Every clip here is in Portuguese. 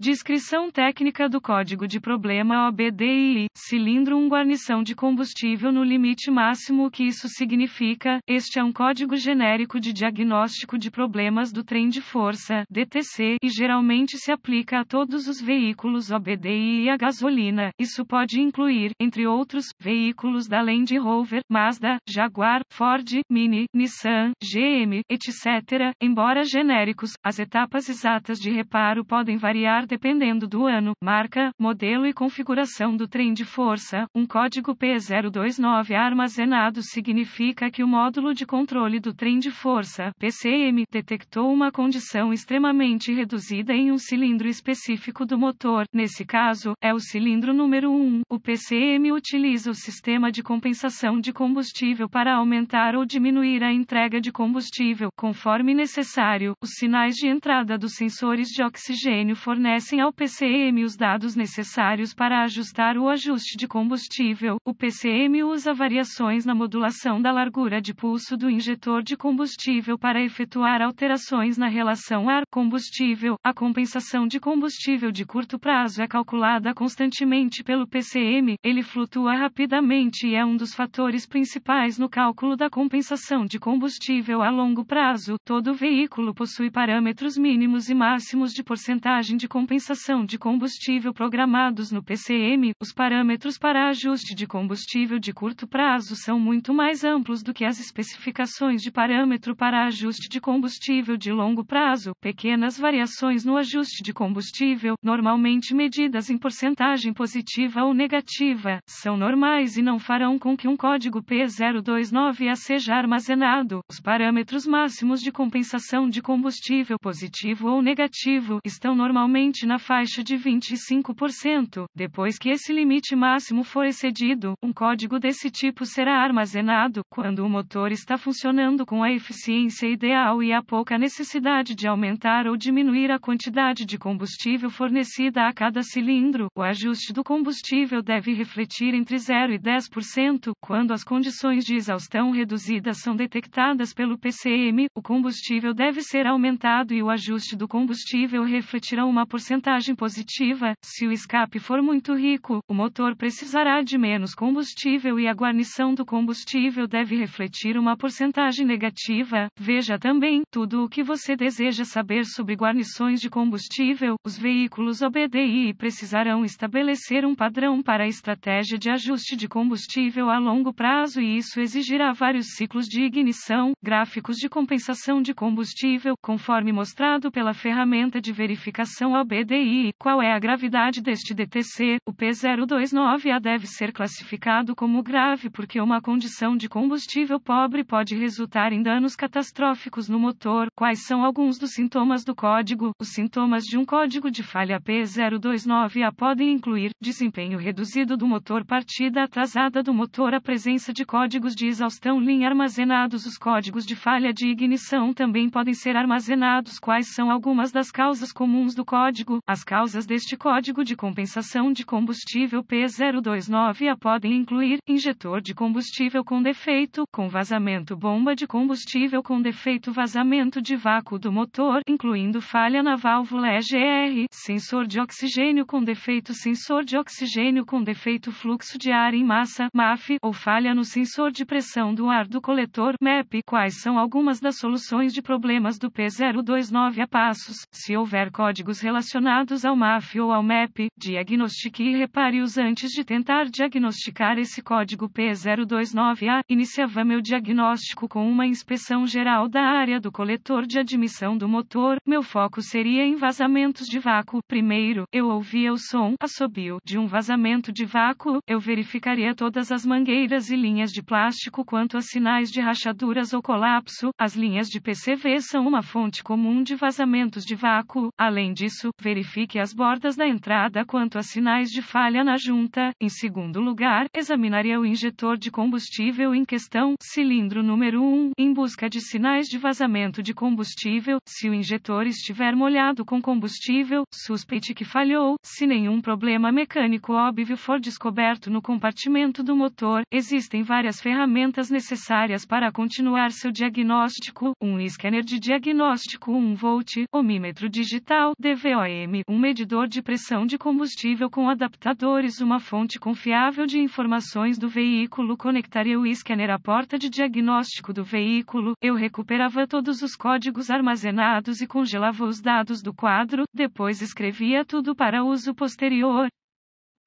Descrição técnica do código de problema OBDI. Cilindro 1 guarnição de combustível no limite máximo. O que isso significa? Este é um código genérico de diagnóstico de problemas do trem de força, DTC, e geralmente se aplica a todos os veículos OBDI e a gasolina. Isso pode incluir, entre outros, veículos da Land Rover, Mazda, Jaguar, Ford, Mini, Nissan, GM, etc. Embora genéricos, as etapas exatas de reparo podem variar dependendo do ano, marca, modelo e configuração do trem de força. Um código P029 armazenado significa que o módulo de controle do trem de força, PCM, detectou uma condição extremamente reduzida em um cilindro específico do motor. Nesse caso, é o cilindro número 1. O PCM utiliza o sistema de compensação de combustível para aumentar ou diminuir a entrega de combustível, conforme necessário. Os sinais de entrada dos sensores de oxigênio fornecem ao PCM os dados necessários para ajustar o ajuste de combustível. O PCM usa variações na modulação da largura de pulso do injetor de combustível para efetuar alterações na relação ar-combustível. A compensação de combustível de curto prazo é calculada constantemente pelo PCM. Ele flutua rapidamente e é um dos fatores principais no cálculo da compensação de combustível a longo prazo. Todo veículo possui parâmetros mínimos e máximos de porcentagem de compensação de combustível programados no PCM. Os parâmetros para ajuste de combustível de curto prazo são muito mais amplos do que as especificações de parâmetro para ajuste de combustível de longo prazo. Pequenas variações no ajuste de combustível, normalmente medidas em porcentagem positiva ou negativa, são normais e não farão com que um código P029A seja armazenado. Os parâmetros máximos de compensação de combustível positivo ou negativo estão normalmente na faixa de 25%. Depois que esse limite máximo for excedido, um código desse tipo será armazenado quando o motor está funcionando com a eficiência ideal e há pouca necessidade de aumentar ou diminuir a quantidade de combustível fornecida a cada cilindro. O ajuste do combustível deve refletir entre 0 e 10%. Quando as condições de exaustão reduzidas são detectadas pelo PCM, o combustível deve ser aumentado e o ajuste do combustível refletirá uma porcentagem positiva. Se o escape for muito rico, o motor precisará de menos combustível e a guarnição do combustível deve refletir uma porcentagem negativa. Veja também tudo o que você deseja saber sobre guarnições de combustível. Os veículos OBDI precisarão estabelecer um padrão para a estratégia de ajuste de combustível a longo prazo e isso exigirá vários ciclos de ignição, gráficos de compensação de combustível, conforme mostrado pela ferramenta de verificação OBDI. Qual é a gravidade deste DTC? O P029A deve ser classificado como grave porque uma condição de combustível pobre pode resultar em danos catastróficos no motor. Quais são alguns dos sintomas do código? Os sintomas de um código de falha P029A podem incluir desempenho reduzido do motor, partida atrasada do motor, a presença de códigos de exaustão LIN armazenados. Os códigos de falha de ignição também podem ser armazenados. Quais são algumas das causas comuns do código? As causas deste código de compensação de combustível P029A podem incluir injetor de combustível com defeito, com vazamento, bomba de combustível com defeito, vazamento de vácuo do motor, incluindo falha na válvula EGR, sensor de oxigênio com defeito, sensor de oxigênio com defeito, fluxo de ar em massa, MAF, ou falha no sensor de pressão do ar do coletor, MEP. Quais são algumas das soluções de problemas do P029A? Passos. Se houver códigos relacionados ao MAF ou ao MEP, diagnostique e repare-os antes de tentar diagnosticar esse código P029A. Iniciava meu diagnóstico com uma inspeção geral da área do coletor de admissão do motor. Meu foco seria em vazamentos de vácuo. Primeiro, eu ouvia o som, assobio, de um vazamento de vácuo. Eu verificaria todas as mangueiras e linhas de plástico quanto a sinais de rachaduras ou colapso. As linhas de PCV são uma fonte comum de vazamentos de vácuo. Além disso, verifique as bordas da entrada quanto a sinais de falha na junta. Em segundo lugar, examinaria o injetor de combustível em questão, cilindro número 1, em busca de sinais de vazamento de combustível. Se o injetor estiver molhado com combustível, suspeite que falhou. Se nenhum problema mecânico óbvio for descoberto no compartimento do motor, existem várias ferramentas necessárias para continuar seu diagnóstico: um scanner de diagnóstico 1 volt, ohmímetro digital, DVO DVOM, um medidor de pressão de combustível com adaptadores, uma fonte confiável de informações do veículo. Conectaria o scanner à porta de diagnóstico do veículo. Eu recuperava todos os códigos armazenados e congelava os dados do quadro, depois escrevia tudo para uso posterior.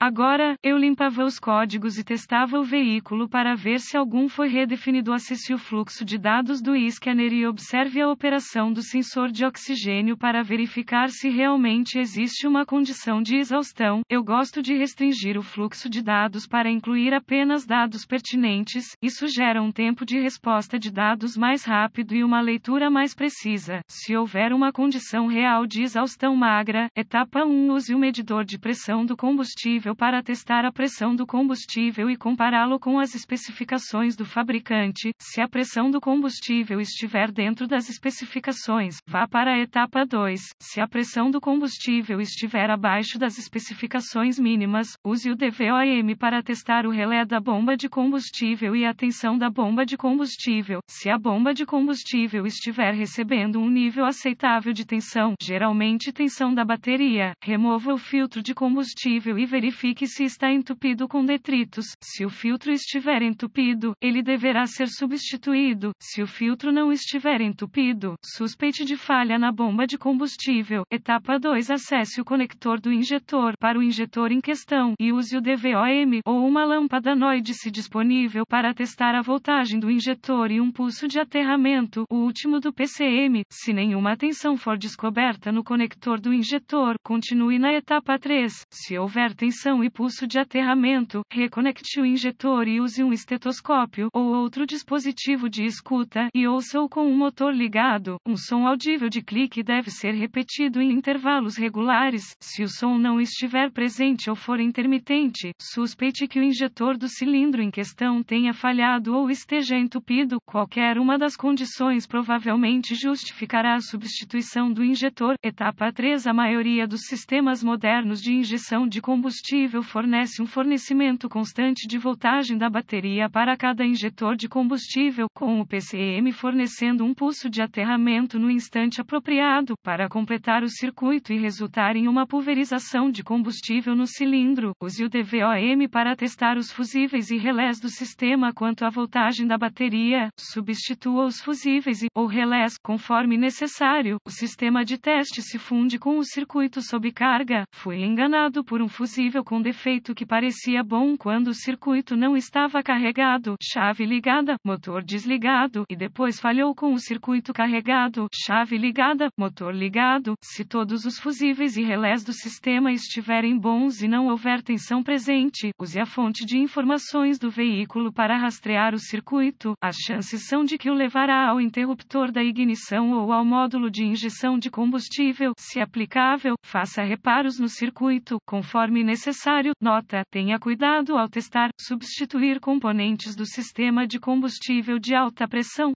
Agora, eu limpava os códigos e testava o veículo para ver se algum foi redefinido. Acesse o fluxo de dados do scanner e observe a operação do sensor de oxigênio para verificar se realmente existe uma condição de exaustão. Eu gosto de restringir o fluxo de dados para incluir apenas dados pertinentes. Isso gera um tempo de resposta de dados mais rápido e uma leitura mais precisa. Se houver uma condição real de exaustão magra, etapa 1, use o medidor de pressão do combustível para testar a pressão do combustível e compará-lo com as especificações do fabricante. Se a pressão do combustível estiver dentro das especificações, vá para a etapa 2. Se a pressão do combustível estiver abaixo das especificações mínimas, use o DVOM para testar o relé da bomba de combustível e a tensão da bomba de combustível. Se a bomba de combustível estiver recebendo um nível aceitável de tensão, geralmente tensão da bateria, remova o filtro de combustível e verifique se está entupido com detritos. Se o filtro estiver entupido, ele deverá ser substituído. Se o filtro não estiver entupido, suspeite de falha na bomba de combustível. Etapa 2. Acesse o conector do injetor para o injetor em questão e use o DVOM ou uma lâmpada NOID se disponível para testar a voltagem do injetor e um pulso de aterramento, o último do PCM. Se nenhuma tensão for descoberta no conector do injetor, continue na etapa 3. Se houver tensão e pulso de aterramento, reconecte o injetor e use um estetoscópio ou outro dispositivo de escuta e ouça-o com o motor ligado. Um som audível de clique deve ser repetido em intervalos regulares. Se o som não estiver presente ou for intermitente, suspeite que o injetor do cilindro em questão tenha falhado ou esteja entupido. Qualquer uma das condições provavelmente justificará a substituição do injetor. Etapa 3. A maioria dos sistemas modernos de injeção de combustível fornece um fornecimento constante de voltagem da bateria para cada injetor de combustível, com o PCM fornecendo um pulso de aterramento no instante apropriado, para completar o circuito e resultar em uma pulverização de combustível no cilindro. Use o DVOM para testar os fusíveis e relés do sistema quanto à voltagem da bateria. Substitua os fusíveis ou relés, conforme necessário. O sistema de teste se funde com o circuito sob carga. Fui enganado por um fusível com defeito que parecia bom quando o circuito não estava carregado, chave ligada, motor desligado, e depois falhou com o circuito carregado, chave ligada, motor ligado. Se todos os fusíveis e relés do sistema estiverem bons e não houver tensão presente, use a fonte de informações do veículo para rastrear o circuito. As chances são de que o levará ao interruptor da ignição ou ao módulo de injeção de combustível. Se aplicável, faça reparos no circuito, conforme necessário. Nota: tenha cuidado ao testar, substituir componentes do sistema de combustível de alta pressão.